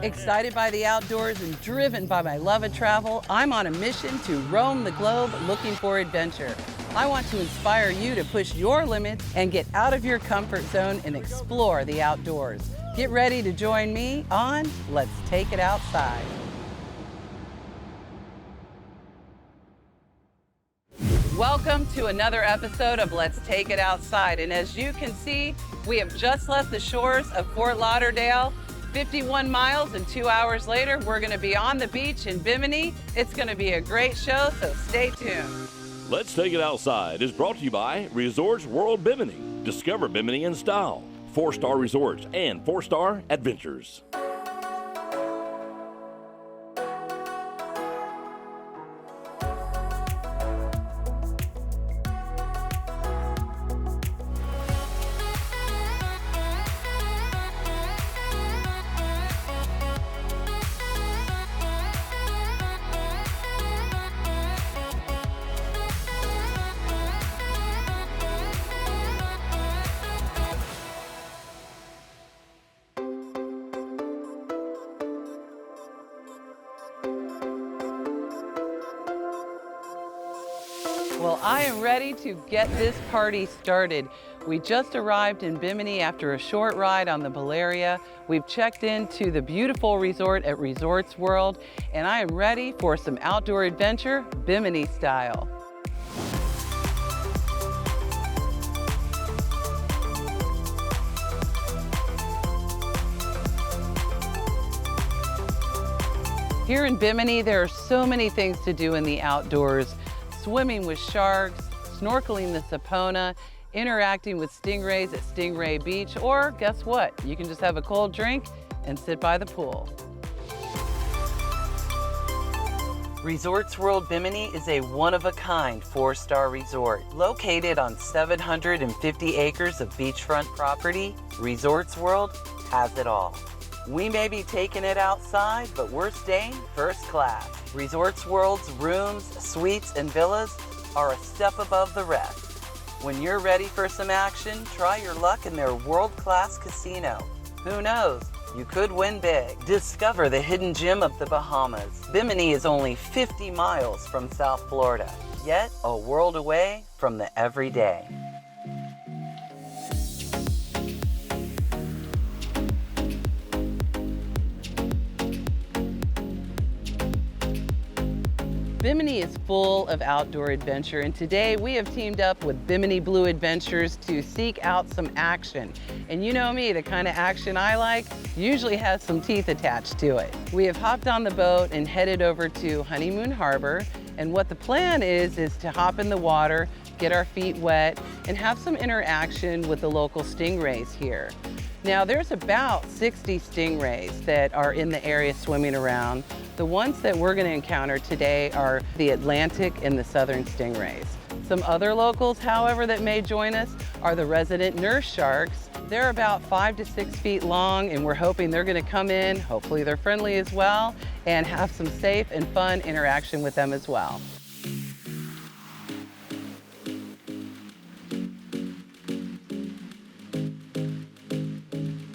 Excited by the outdoors and driven by my love of travel, I'm on a mission to roam the globe looking for adventure. I want to inspire you to push your limits and get out of your comfort zone and explore the outdoors. Get ready to join me on Let's Take It Outside. Welcome to another episode of Let's Take It Outside. And as you can see, we have just left the shores of Fort Lauderdale. 51 miles and 2 hours later, we're going to be on the beach in Bimini. It's going to be a great show, so stay tuned. Let's Take It Outside is brought to you by Resorts World Bimini. Discover Bimini in style. 4-star resorts and 4-star adventures. Well, I am ready to get this party started. We just arrived in Bimini after a short ride on the Balearia. We've checked into the beautiful resort at Resorts World, and I am ready for some outdoor adventure, Bimini style. Here in Bimini, there are so many things to do in the outdoors. Swimming with sharks, snorkeling the Sapona, interacting with stingrays at Stingray Beach, or guess what? You can just have a cold drink and sit by the pool. Resorts World Bimini is a one-of-a-kind 4-star resort. Located on 750 acres of beachfront property, Resorts World has it all. We may be taking it outside, but we're staying first class. Resorts World's rooms, suites, and villas are a step above the rest. When you're ready for some action, try your luck in their world-class casino. Who knows? You could win big. Discover the hidden gem of the Bahamas. Bimini is only 50 miles from South Florida, yet a world away from the everyday. Bimini is full of outdoor adventure, and today we have teamed up with Bimini Blue Adventures to seek out some action. And you know me, the kind of action I like usually has some teeth attached to it. We have hopped on the boat and headed over to Honeymoon Harbor, and what the plan is to hop in the water, get our feet wet, and have some interaction with the local stingrays here. Now, there's about 60 stingrays that are in the area swimming around. The ones that we're going to encounter today are the Atlantic and the Southern stingrays. Some other locals, however, that may join us are the resident nurse sharks. They're about 5 to 6 feet long, and we're hoping they're going to come in, hopefully they're friendly as well, and have some safe and fun interaction with them as well.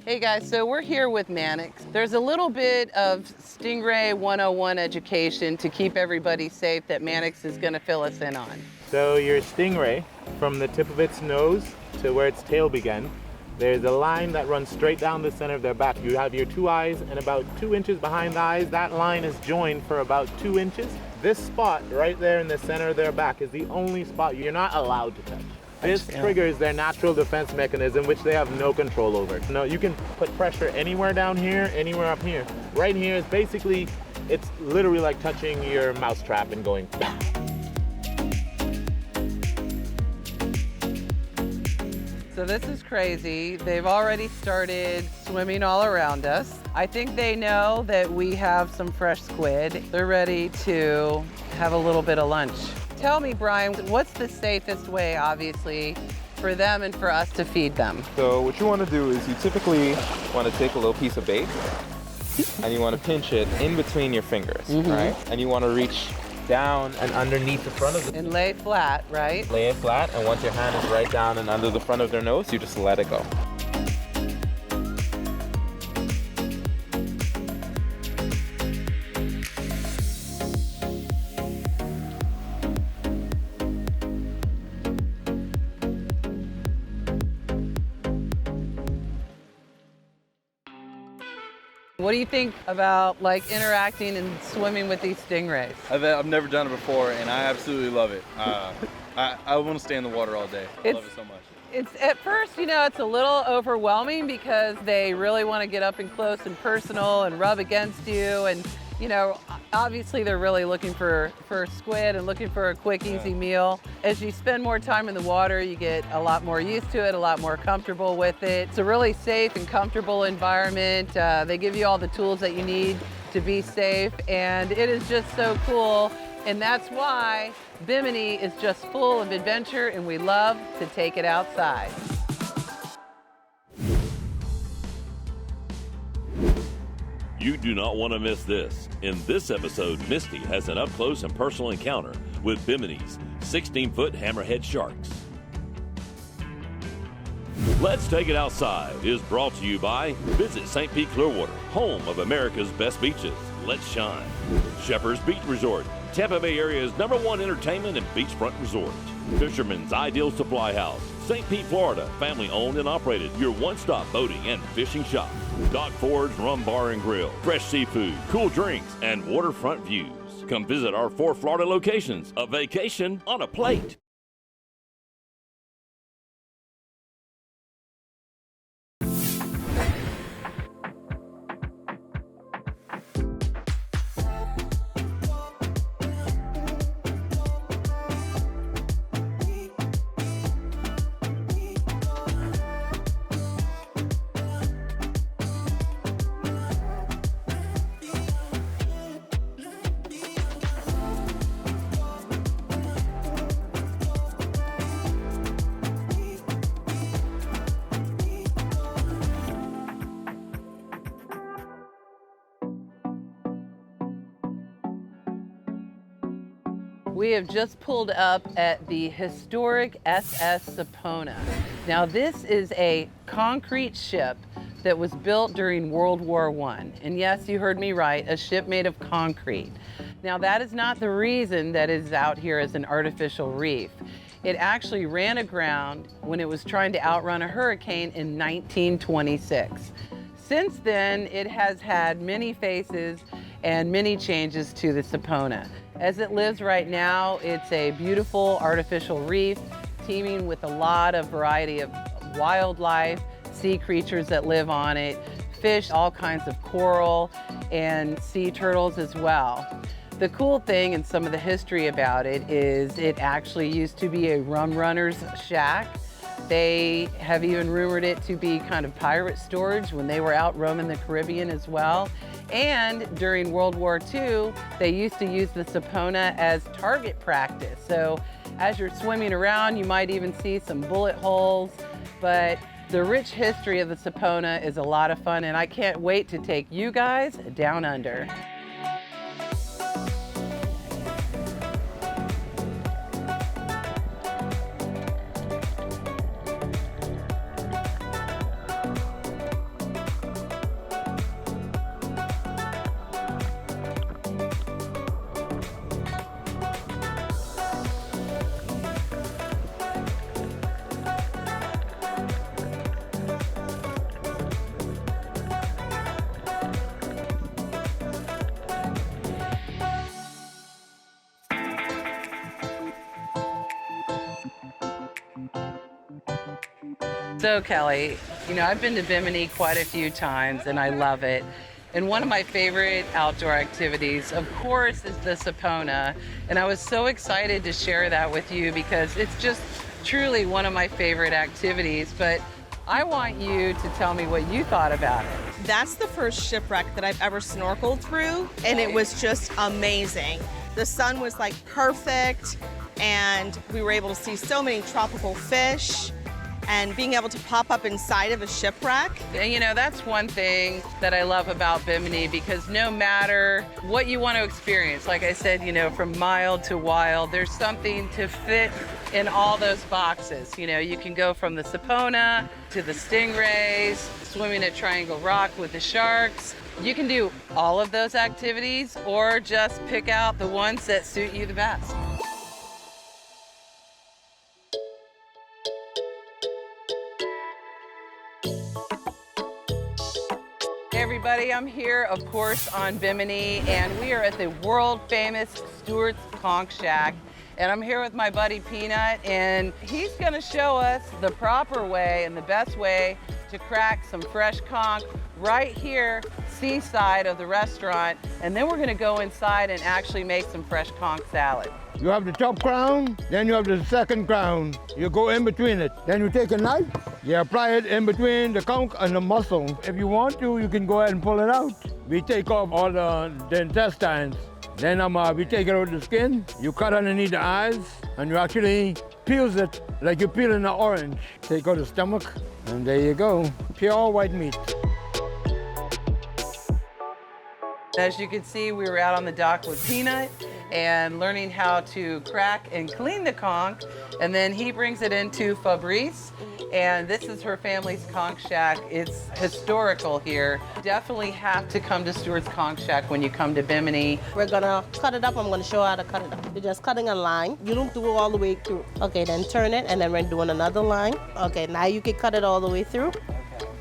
Hey guys, so we're here with Mannix. There's a little bit of Stingray 101 education to keep everybody safe that Mannix is going to fill us in on. So your stingray, from the tip of its nose to where its tail began, there's a line that runs straight down the center of their back. You have your 2 eyes, and about 2 inches behind the eyes, that line is joined for about 2 inches. This spot right there in the center of their back is the only spot you're not allowed to touch. This triggers their natural defense mechanism, which they have no control over. No, you can put pressure anywhere down here, anywhere up here. Right here is basically, it's literally like touching your mousetrap and going. So this is crazy. They've already started swimming all around us. I think they know that we have some fresh squid. They're ready to have a little bit of lunch. Tell me, Brian, what's the safest way, obviously, for them and for us to feed them? So what you want to do is you typically want to take a little piece of bait and you want to pinch it in between your fingers, right? And you want to reach down and underneath the front of it. And lay it flat, right? Lay it flat, and once your hand is right down and under the front of their nose, you just let it go. What do you think about like interacting and swimming with these stingrays? I've never done it before, and I absolutely love it. I want to stay in the water all day. I love it so much. It's at first, it's a little overwhelming because they really want to get up and close and personal and rub against you. And, obviously they're really looking for squid and looking for a quick, easy meal. As you spend more time in the water, you get a lot more used to it, a lot more comfortable with it. It's a really safe and comfortable environment. They give you all the tools that you need to be safe, and it is just so cool. And that's why Bimini is just full of adventure, and we love to take it outside. You do not want to miss this. In this episode, Misty has an up-close and personal encounter with Bimini's 16-foot hammerhead sharks. Let's Take It Outside is brought to you by Visit St. Pete Clearwater, home of America's best beaches. Let's shine. Shepherd's Beach Resort, Tampa Bay area's #1 entertainment and beachfront resort. Fisherman's Ideal Supply House, St. Pete, Florida, family owned and operated, your one-stop boating and fishing shop. Dock Ford's Rum Bar and Grill, fresh seafood, cool drinks, and waterfront views. Come visit our 4 Florida locations, a vacation on a plate. We have just pulled up at the historic SS Sapona. Now this is a concrete ship that was built during World War I. And yes, you heard me right, a ship made of concrete. Now that is not the reason that it is out here as an artificial reef. It actually ran aground when it was trying to outrun a hurricane in 1926. Since then, it has had many faces and many changes to the Sapona. As it lives right now, it's a beautiful artificial reef teeming with a lot of variety of wildlife, sea creatures that live on it, fish, all kinds of coral, and sea turtles as well. The cool thing and some of the history about it is it actually used to be a rum runner's shack. They have even rumored it to be kind of pirate storage when they were out roaming the Caribbean as well. And during World War II, they used to use the Sapona as target practice. So as you're swimming around, you might even see some bullet holes. But the rich history of the Sapona is a lot of fun, and I can't wait to take you guys down under. So Kelly, I've been to Bimini quite a few times and I love it. And one of my favorite outdoor activities, of course, is the Sapona. And I was so excited to share that with you because it's just truly one of my favorite activities. But I want you to tell me what you thought about it. That's the first shipwreck that I've ever snorkeled through, and it was just amazing. The sun was like perfect, and we were able to see so many tropical fish. And being able to pop up inside of a shipwreck. And that's one thing that I love about Bimini, because no matter what you want to experience, like I said, from mild to wild, there's something to fit in all those boxes. You can go from the Sapona to the stingrays, swimming at Triangle Rock with the sharks. You can do all of those activities or just pick out the ones that suit you the best. Hey everybody, I'm here, of course, on Bimini, and we are at the world famous Stewart's Conch Shack. And I'm here with my buddy Peanut, and he's gonna show us the proper way and the best way to crack some fresh conch right here, seaside of the restaurant. And then we're gonna go inside and actually make some fresh conch salad. You have the top crown, then you have the second crown. You go in between it. Then you take a knife, you apply it in between the conch and the mussel. If you want to, you can go ahead and pull it out. We take off all the intestines. Then we take it out the skin. You cut underneath the eyes, and you actually peels it like you're peeling an orange. Take out the stomach, and there you go. Pure white meat. As you can see, we were out on the dock with Peanut and learning how to crack and clean the conch. And then he brings it into Fabrice. And this is her family's conch shack. It's historical here. Definitely have to come to Stewart's Conch Shack when you come to Bimini. We're gonna cut it up. I'm gonna show how to cut it up. You're just cutting a line. You don't do it all the way through. Okay, then turn it, and then we're doing another line. Okay, now you can cut it all the way through.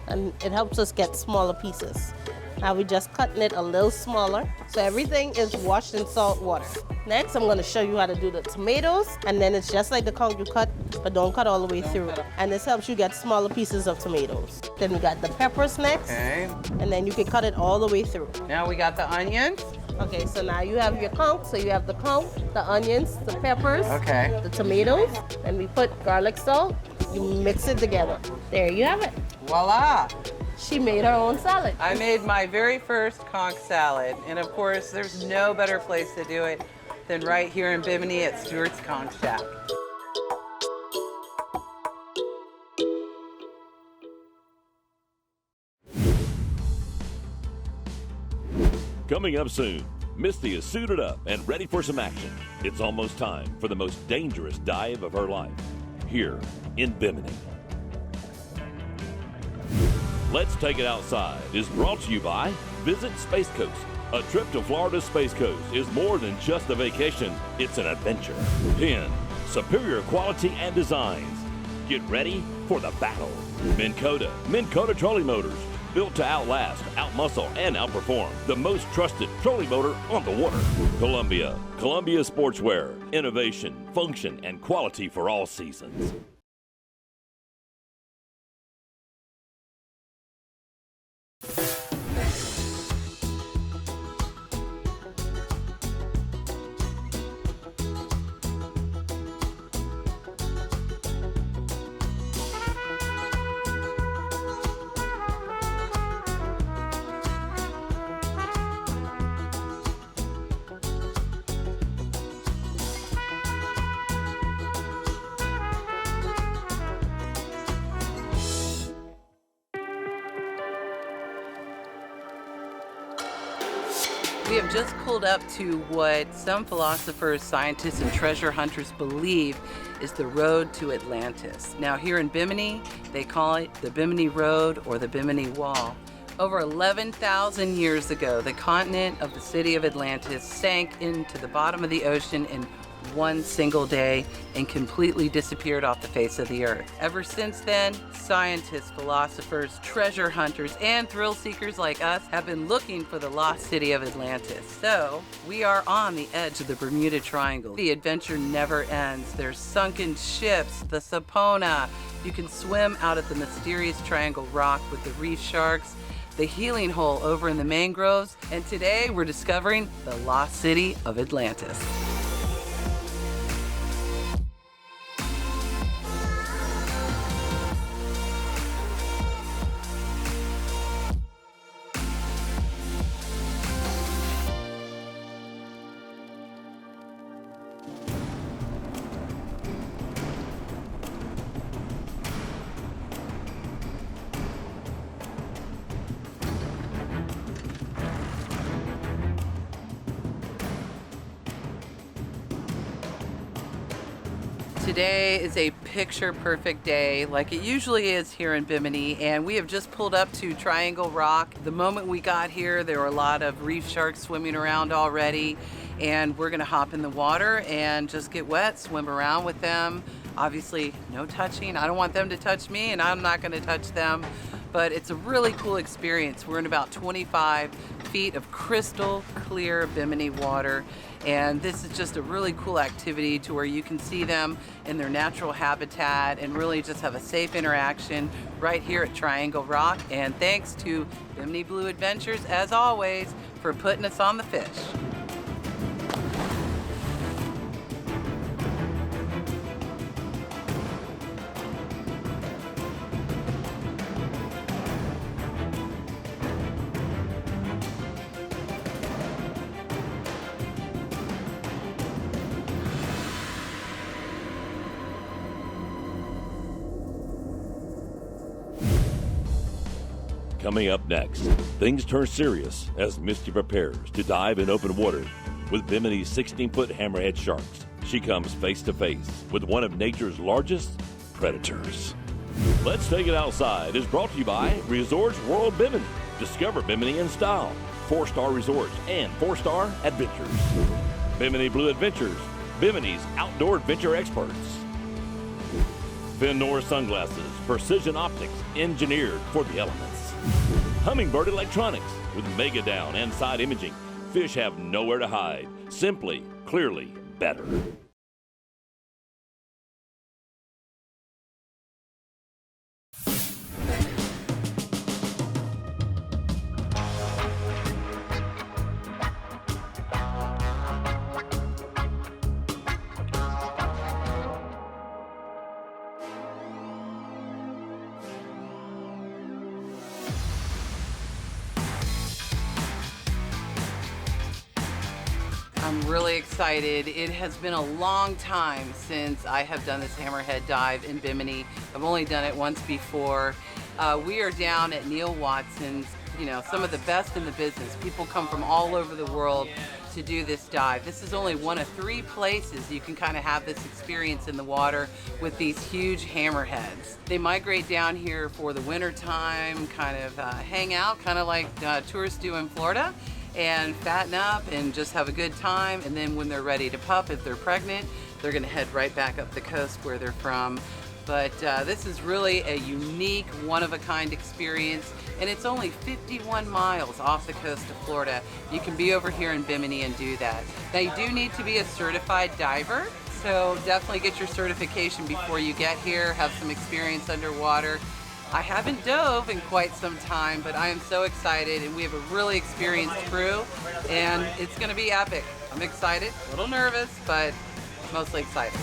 And it helps us get smaller pieces. Now we're just cutting it a little smaller. So everything is washed in salt water. Next, I'm gonna show you how to do the tomatoes. And then it's just like the conch you cut, but don't cut all the way through. And this helps you get smaller pieces of tomatoes. Then we got the peppers next. Okay. And then you can cut it all the way through. Now we got the onions. Okay, so now you have your conch. So you have the conch, the onions, the peppers, Okay. the tomatoes, and we put garlic salt. You mix it together. There you have it. Voila. She made her own salad. I made my very first conch salad. And of course, there's no better place to do it than right here in Bimini at Stewart's Conch Shack. Coming up soon, Misty is suited up and ready for some action. It's almost time for the most dangerous dive of her life, here in Bimini. Let's Take It Outside is brought to you by Visit Space Coast. A trip to Florida's Space Coast is more than just a vacation, it's an adventure. Penn, superior quality and designs. Get ready for the battle. Minn Kota trolley motors, built to outlast, outmuscle, and outperform. The most trusted trolley motor on the water. Columbia Sportswear, innovation, function, and quality for all seasons. We have just pulled up to what some philosophers, scientists, and treasure hunters believe is the road to Atlantis. Now here in Bimini, they call it the Bimini Road or the Bimini Wall. Over 11,000 years ago, the continent of the city of Atlantis sank into the bottom of the ocean in one single day and completely disappeared off the face of the earth. Ever since then, scientists, philosophers, treasure hunters, and thrill seekers like us have been looking for the lost city of Atlantis. So, we are on the edge of the Bermuda Triangle. The adventure never ends. There's sunken ships, the Sapona. You can swim out at the mysterious Triangle Rock with the reef sharks, the healing hole over in the mangroves, and today we're discovering the lost city of Atlantis. Today is a picture-perfect day, like it usually is here in Bimini, and we have just pulled up to Triangle Rock. The moment we got here, there were a lot of reef sharks swimming around already, and we're gonna hop in the water and just get wet, swim around with them. Obviously, no touching. I don't want them to touch me, and I'm not gonna touch them. but it's a really cool experience. We're in about 25 feet of crystal clear Bimini water, and this is just a really cool activity to where you can see them in their natural habitat and really just have a safe interaction right here at Triangle Rock. And thanks to Bimini Blue Adventures, as always, for putting us on the fish. Coming up next, things turn serious as Misty prepares to dive in open water with Bimini's 16-foot hammerhead sharks. She comes face to face with one of nature's largest predators. Let's Take It Outside is brought to you by Resorts World Bimini. Discover Bimini in style, 4-star resorts and 4-star adventures. Bimini Blue Adventures, Bimini's outdoor adventure experts. Finor Sunglasses, precision optics engineered for the elements. Humminbird Electronics with Mega Down and side imaging. Fish have nowhere to hide. Simply, clearly better. I'm really excited. It has been a long time since I have done this hammerhead dive in Bimini. I've only done it once before. We are down at Neil Watson's, you know, some of the best in the business. People come from all over the world to do this dive. This is only one of 3 places you can kind of have this experience in the water with these huge hammerheads. They migrate down here for the winter time, kind of hang out, kind of like tourists do in Florida, and fatten up and just have a good time. And then when they're ready to pup, if they're pregnant, they're gonna head right back up the coast where they're from. But this is really a unique, one-of-a-kind experience, and it's only 51 miles off the coast of Florida. You can be over here in Bimini and do that. Now, you do need to be a certified diver, so definitely get your certification before you get here, have some experience underwater. I haven't dove in quite some time, but I am so excited, and we have a really experienced crew, and it's gonna be epic. I'm excited, a little nervous, but mostly excited.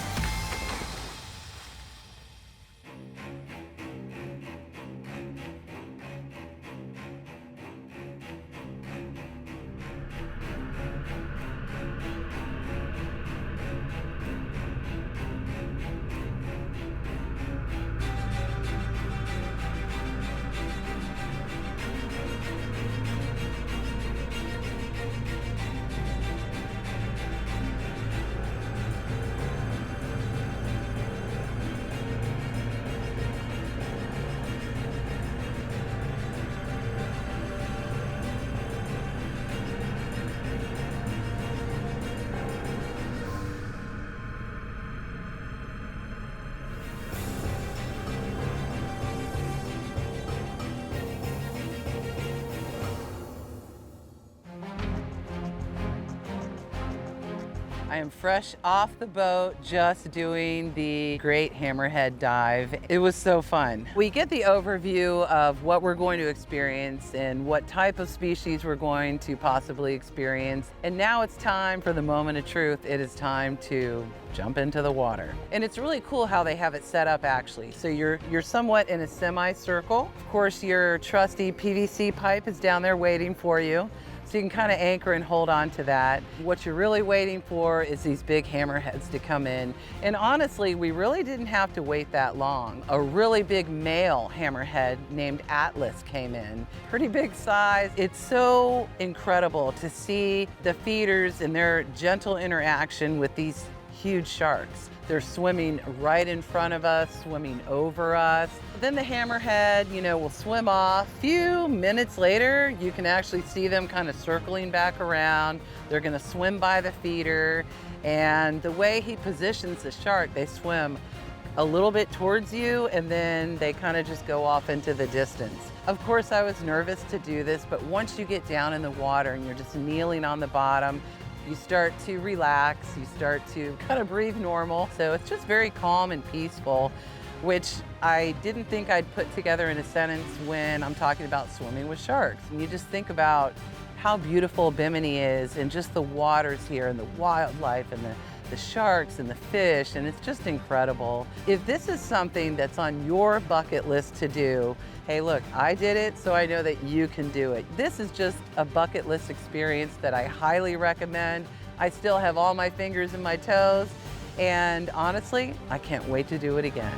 I am fresh off the boat, just doing the great hammerhead dive. It was so fun. We get the overview of what we're going to experience and what type of species we're going to possibly experience. And now it's time for the moment of truth. It is time to jump into the water. And it's really cool how they have it set up actually. So you're somewhat in a semicircle. Of course, your trusty PVC pipe is down there waiting for you. So you can kind of anchor and hold on to that. What you're really waiting for is these big hammerheads to come in. And honestly, we really didn't have to wait that long. A really big male hammerhead named Atlas came in. Pretty big size. It's so incredible to see the feeders and their gentle interaction with these huge sharks. They're swimming right in front of us, swimming over us. Then the hammerhead, will swim off. A few minutes later, you can actually see them kind of circling back around. They're gonna swim by the feeder. And the way he positions the shark, they swim a little bit towards you, and then they kind of just go off into the distance. Of course, I was nervous to do this, but once you get down in the water and you're just kneeling on the bottom, you start to relax, you start to kind of breathe normal. So it's just very calm and peaceful, which I didn't think I'd put together in a sentence when I'm talking about swimming with sharks. And you just think about how beautiful Bimini is, and just the waters here, and the wildlife, and the sharks and the fish, and it's just incredible. If this is something that's on your bucket list to do, hey look, I did it, so I know that you can do it. This is just a bucket list experience that I highly recommend. I still have all my fingers and my toes, and honestly, I can't wait to do it again.